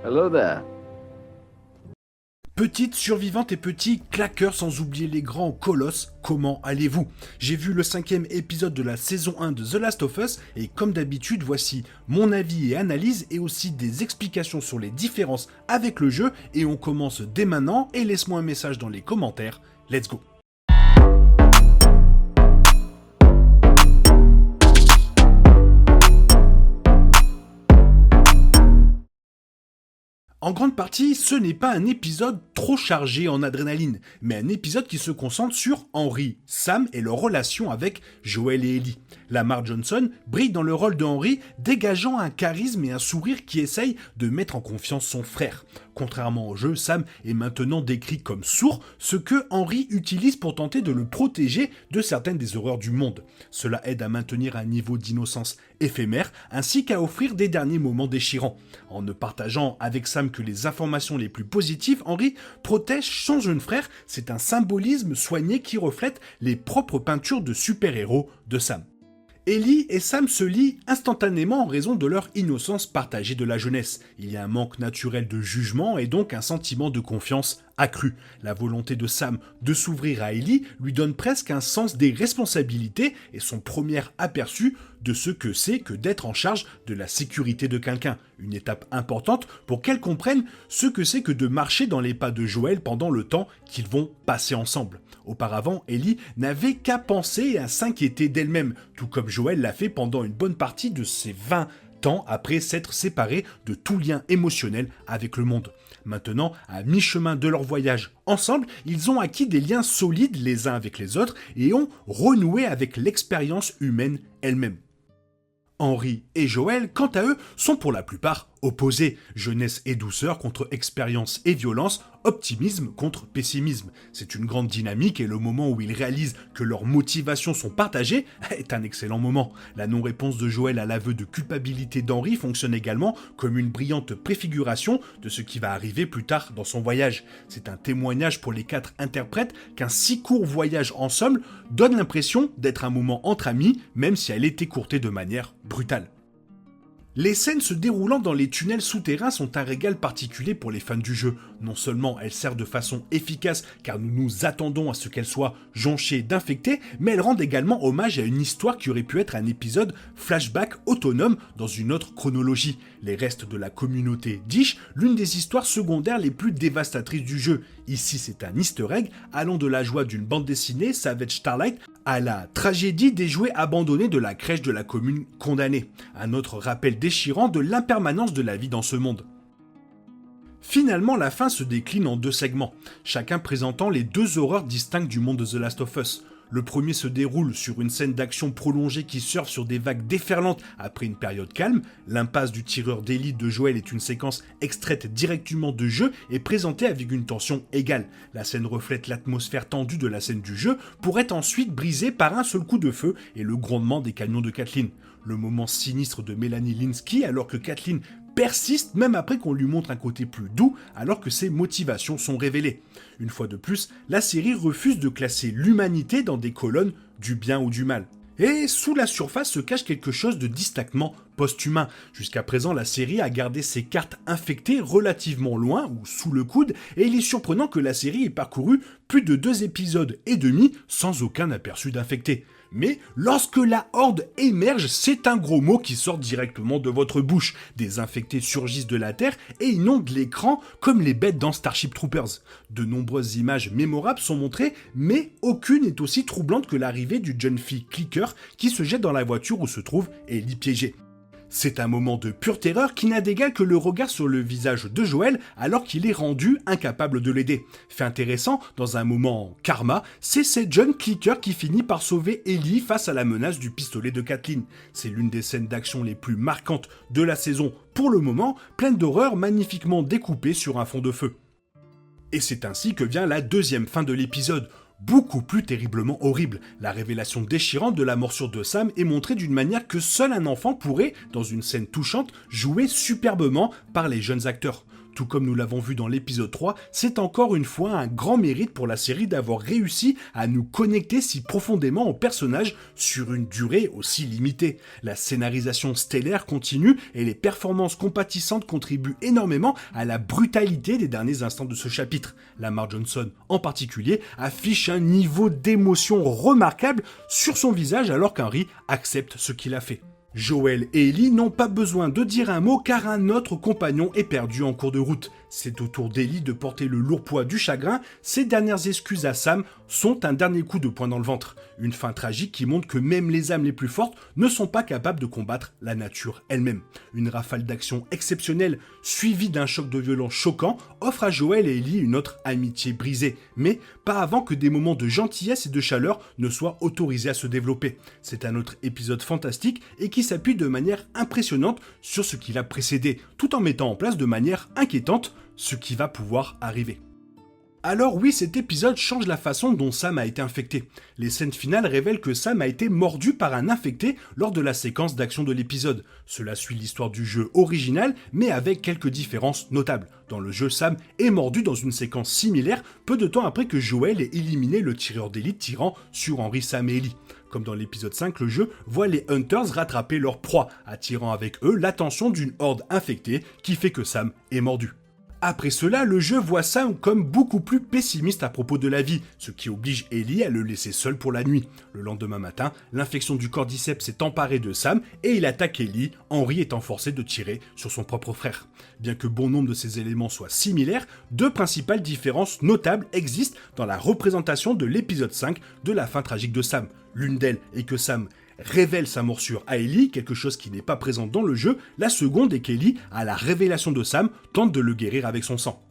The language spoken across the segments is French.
Hello there. Petite survivante et petit claqueur, sans oublier les grands colosses, comment allez-vous? J'ai vu le 5e épisode de la saison 1 de The Last of Us et comme d'habitude voici mon avis et analyse et aussi des explications sur les différences avec le jeu et on commence dès maintenant et laisse-moi un message dans les commentaires, let's go! En grande partie, ce n'est pas un épisode trop chargé en adrénaline, mais un épisode qui se concentre sur Henry, Sam et leur relation avec Joel et Ellie. Lamar Johnson brille dans le rôle de Henry, dégageant un charisme et un sourire qui essaye de mettre en confiance son frère. Contrairement au jeu, Sam est maintenant décrit comme sourd, ce que Henry utilise pour tenter de le protéger de certaines des horreurs du monde. Cela aide à maintenir un niveau d'innocence éphémère, ainsi qu'à offrir des derniers moments déchirants. En ne partageant avec Sam que les informations les plus positives, Henry protège son jeune frère, c'est un symbolisme soigné qui reflète les propres peintures de super-héros de Sam. Ellie et Sam se lient instantanément en raison de leur innocence partagée de la jeunesse. Il y a un manque naturel de jugement et donc un sentiment de confiance accru. La volonté de Sam de s'ouvrir à Ellie lui donne presque un sens des responsabilités et son premier aperçu de ce que c'est que d'être en charge de la sécurité de quelqu'un. Une étape importante pour qu'elle comprenne ce que c'est que de marcher dans les pas de Joel pendant le temps qu'ils vont passer ensemble. Auparavant, Ellie n'avait qu'à penser et à s'inquiéter d'elle-même, tout comme Joel l'a fait pendant une bonne partie de ses 20 ans après s'être séparés de tout lien émotionnel avec le monde. Maintenant, à mi-chemin de leur voyage ensemble, ils ont acquis des liens solides les uns avec les autres et ont renoué avec l'expérience humaine elle-même. Henry et Joel, quant à eux, sont pour la plupart opposés. Jeunesse et douceur contre expérience et violence, optimisme contre pessimisme. C'est une grande dynamique et le moment où ils réalisent que leurs motivations sont partagées est un excellent moment. La non-réponse de Joel à l'aveu de culpabilité d'Henry fonctionne également comme une brillante préfiguration de ce qui va arriver plus tard dans son voyage. C'est un témoignage pour les 4 interprètes qu'un si court voyage ensemble donne l'impression d'être un moment entre amis, même si elle est écourtée de manière brutale. Les scènes se déroulant dans les tunnels souterrains sont un régal particulier pour les fans du jeu. Non seulement elles servent de façon efficace car nous nous attendons à ce qu'elles soient jonchées d'infectés, mais elles rendent également hommage à une histoire qui aurait pu être un épisode flashback autonome dans une autre chronologie. Les restes de la communauté d'Ish, l'une des histoires secondaires les plus dévastatrices du jeu. Ici c'est un easter egg allant de la joie d'une bande dessinée Savage Starlight à la tragédie des jouets abandonnés de la crèche de la commune condamnée. Un autre rappel déchirant de l'impermanence de la vie dans ce monde. Finalement, la fin se décline en 2 segments, chacun présentant les 2 horreurs distinctes du monde de The Last of Us. Le premier se déroule sur une scène d'action prolongée qui surfe sur des vagues déferlantes après une période calme. L'impasse du tireur d'élite de Joel est une séquence extraite directement de jeu et présentée avec une tension égale. La scène reflète l'atmosphère tendue de la scène du jeu pour être ensuite brisée par un seul coup de feu et le grondement des camions de Kathleen. Le moment sinistre de Melanie Lynskey alors que Kathleen persiste même après qu'on lui montre un côté plus doux alors que ses motivations sont révélées. Une fois de plus, la série refuse de classer l'humanité dans des colonnes du bien ou du mal. Et sous la surface se cache quelque chose de distinctement post-humain. Jusqu'à présent, la série a gardé ses cartes infectées relativement loin ou sous le coude, et il est surprenant que la série ait parcouru plus de 2 épisodes et demi sans aucun aperçu d'infectés. Mais lorsque la horde émerge, c'est un gros mot qui sort directement de votre bouche. Des infectés surgissent de la terre et inondent l'écran comme les bêtes dans Starship Troopers. De nombreuses images mémorables sont montrées, mais aucune n'est aussi troublante que l'arrivée du jeune fille Clicker qui se jette dans la voiture où se trouve Ellie piégée. C'est un moment de pure terreur qui n'a d'égal que le regard sur le visage de Joel alors qu'il est rendu incapable de l'aider. Fait intéressant, dans un moment karma, c'est cette jeune clicker qui finit par sauver Ellie face à la menace du pistolet de Kathleen. C'est l'une des scènes d'action les plus marquantes de la saison pour le moment, pleine d'horreur magnifiquement découpée sur un fond de feu. Et c'est ainsi que vient la 2e fin de l'épisode. Beaucoup plus terriblement horrible. La révélation déchirante de la morsure de Sam est montrée d'une manière que seul un enfant pourrait, dans une scène touchante, jouer superbement par les jeunes acteurs. Tout comme nous l'avons vu dans l'épisode 3, c'est encore une fois un grand mérite pour la série d'avoir réussi à nous connecter si profondément aux personnages sur une durée aussi limitée. La scénarisation stellaire continue et les performances compatissantes contribuent énormément à la brutalité des derniers instants de ce chapitre. Lamar Johnson, en particulier, affiche un niveau d'émotion remarquable sur son visage alors qu'Henry accepte ce qu'il a fait. Joel et Ellie n'ont pas besoin de dire un mot car un autre compagnon est perdu en cours de route. C'est au tour d'Ellie de porter le lourd poids du chagrin. Ses dernières excuses à Sam sont un dernier coup de poing dans le ventre. Une fin tragique qui montre que même les âmes les plus fortes ne sont pas capables de combattre la nature elle-même. Une rafale d'action exceptionnelle suivie d'un choc de violence choquant offre à Joel et Ellie une autre amitié brisée, mais pas avant que des moments de gentillesse et de chaleur ne soient autorisés à se développer. C'est un autre épisode fantastique et qui s'appuie de manière impressionnante sur ce qui l'a précédé, tout en mettant en place de manière inquiétante ce qui va pouvoir arriver. Alors oui, cet épisode change la façon dont Sam a été infecté. Les scènes finales révèlent que Sam a été mordu par un infecté lors de la séquence d'action de l'épisode. Cela suit l'histoire du jeu original, mais avec quelques différences notables. Dans le jeu, Sam est mordu dans une séquence similaire, peu de temps après que Joel ait éliminé le tireur d'élite tirant sur Henry, Sam et Ellie. Comme dans l'épisode 5, le jeu voit les Hunters rattraper leur proie, attirant avec eux l'attention d'une horde infectée qui fait que Sam est mordu. Après cela, le jeu voit Sam comme beaucoup plus pessimiste à propos de la vie, ce qui oblige Ellie à le laisser seul pour la nuit. Le lendemain matin, l'infection du cordyceps s'est emparée de Sam et il attaque Ellie, Henry étant forcé de tirer sur son propre frère. Bien que bon nombre de ces éléments soient similaires, deux principales différences notables existent dans la représentation de l'épisode 5 de la fin tragique de Sam. L'une d'elles est que Sam révèle sa morsure à Ellie, quelque chose qui n'est pas présent dans le jeu. La seconde est qu'Ellie, à la révélation de Sam, tente de le guérir avec son sang.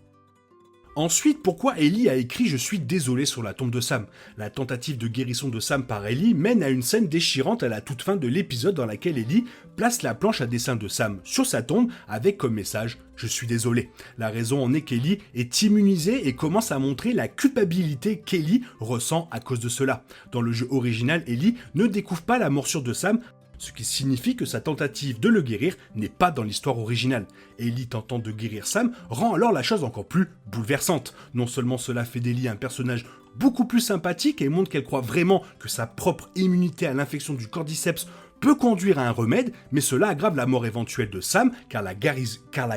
Ensuite, pourquoi Ellie a écrit « Je suis désolé » sur la tombe de Sam? La tentative de guérison de Sam par Ellie mène à une scène déchirante à la toute fin de l'épisode dans laquelle Ellie place la planche à dessin de Sam sur sa tombe avec comme message « Je suis désolé ». La raison en est qu'Ellie est immunisée et commence à montrer la culpabilité qu'Ellie ressent à cause de cela. Dans le jeu original, Ellie ne découvre pas la morsure de Sam, ce qui signifie que sa tentative de le guérir n'est pas dans l'histoire originale. Ellie tentant de guérir Sam rend alors la chose encore plus bouleversante. Non seulement cela fait d'Ellie un personnage beaucoup plus sympathique et montre qu'elle croit vraiment que sa propre immunité à l'infection du cordyceps peut conduire à un remède, mais cela aggrave la mort éventuelle de Sam car la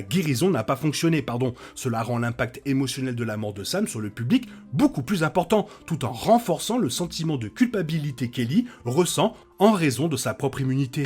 guérison n'a pas fonctionné. Cela rend l'impact émotionnel de la mort de Sam sur le public beaucoup plus important, tout en renforçant le sentiment de culpabilité qu'Ellie ressent en raison de sa propre immunité.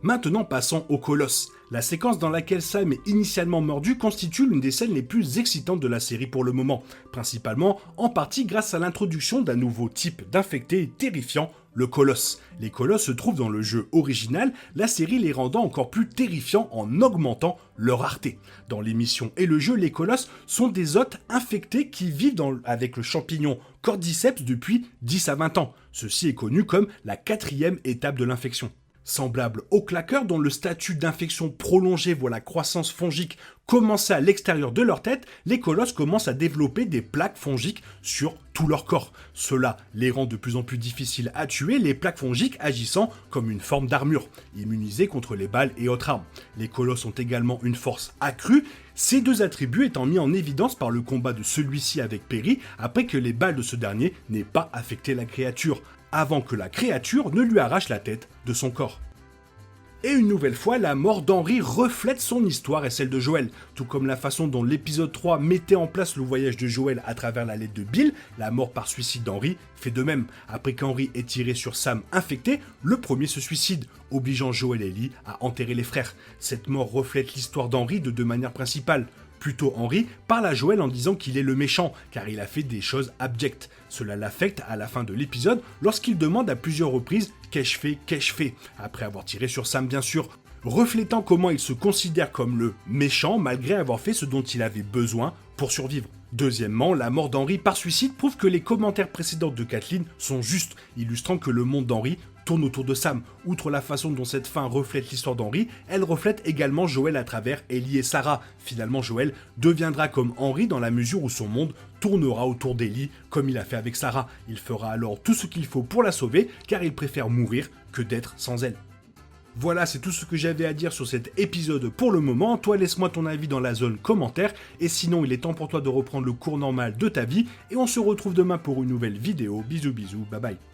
Maintenant passons au Colosse. La séquence dans laquelle Sam est initialement mordu constitue l'une des scènes les plus excitantes de la série pour le moment, principalement en partie grâce à l'introduction d'un nouveau type d'infecté terrifiant, le Colosse. Les Colosses se trouvent dans le jeu original, la série les rendant encore plus terrifiants en augmentant leur rareté. Dans l'émission et le jeu, les Colosses sont des hôtes infectés qui vivent avec le champignon Cordyceps depuis 10 à 20 ans. Ceci est connu comme la 4e étape de l'infection. Semblable aux claqueurs dont le statut d'infection prolongée voit la croissance fongique commencer à l'extérieur de leur tête, les colosses commencent à développer des plaques fongiques sur tout leur corps. Cela les rend de plus en plus difficiles à tuer, les plaques fongiques agissant comme une forme d'armure, immunisées contre les balles et autres armes. Les colosses ont également une force accrue, ces deux attributs étant mis en évidence par le combat de celui-ci avec Perry après que les balles de ce dernier n'aient pas affecté la créature, avant que la créature ne lui arrache la tête de son corps. Et une nouvelle fois, la mort d'Henry reflète son histoire et celle de Joel. Tout comme la façon dont l'épisode 3 mettait en place le voyage de Joel à travers la lettre de Bill, la mort par suicide d'Henry fait de même. Après qu'Henry ait tiré sur Sam infecté, le premier se suicide, obligeant Joel et Ellie à enterrer les frères. Cette mort reflète l'histoire d'Henry de deux manières principales. Plutôt Henry parle à Joel en disant qu'il est le méchant, car il a fait des choses abjectes. Cela l'affecte à la fin de l'épisode lorsqu'il demande à plusieurs reprises « Qu'ai-je fait ?» après avoir tiré sur Sam bien sûr, reflétant comment il se considère comme le méchant malgré avoir fait ce dont il avait besoin pour survivre. Deuxièmement, la mort d'Henry par suicide prouve que les commentaires précédents de Kathleen sont justes, illustrant que le monde d'Henry tourne autour de Sam. Outre la façon dont cette fin reflète l'histoire d'Henry, elle reflète également Joel à travers Ellie et Sarah. Finalement, Joel deviendra comme Henry dans la mesure où son monde tournera autour d'Ellie comme il a fait avec Sarah. Il fera alors tout ce qu'il faut pour la sauver car il préfère mourir que d'être sans elle. Voilà, c'est tout ce que j'avais à dire sur cet épisode pour le moment. Toi, laisse-moi ton avis dans la zone commentaire. Et sinon, il est temps pour toi de reprendre le cours normal de ta vie. Et on se retrouve demain pour une nouvelle vidéo. Bisous bisous, bye bye.